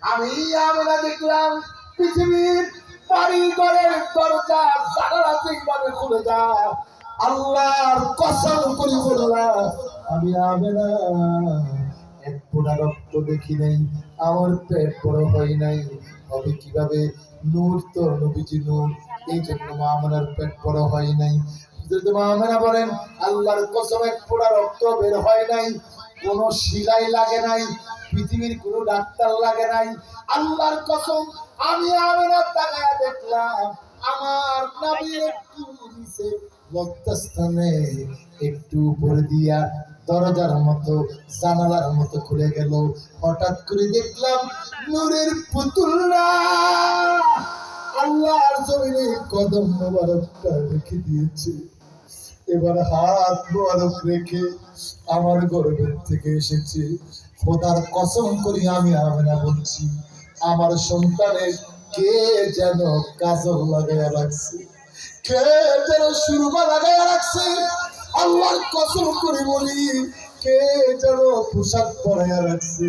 আমি আমরা দেখলাম পৃথিবীর বাড়ি ঘরের দরজা জানালা ঠিকভাবে খুলে যায়। আল্লাহর কসম করি বললাম, আমি আমেনা এক ফোঁটা রক্ত দেখি নাই, আমার পেট বড় হয় নাই, হবে কিভাবে? নূর তো নবীজি নূর, এই জন্য মা আমেনার পেট বড় হয় নাই। যদি মা আমেনা বলেন আল্লাহর কসম এক ফোঁটা রক্ত বের হয় নাই, কোনো শিলাই লাগে নাই, পৃথিবীর কোনো ডাক্তার লাগে নাই, আল্লাহর কসম আমি আমেনা তাকায় দেখলাম আমার নবীর একটু নিচে লজ্জাস্থানে একটু উপরে দিয়া দরজার মতো জানালার মতো খুলে গেল। হঠাৎ করে দেখলাম নূরের পুতুলরা আল্লাহর জমিনে কদম মোবারকটা রেখে দিয়েছে। এবার হাত মোবারক রেখে আমার গর্ভের থেকে এসেছে। খোদার কসম করি আমি আমেনা বলছি, আমার সন্তানের কে যেন কাজল লাগাইয়া রাখছে, কে যেন সুরমা লাগাইয়া রাখছে। আল্লাহর কসম করে বলি, কে যেন পোশাক পরাইয়া রাখছে।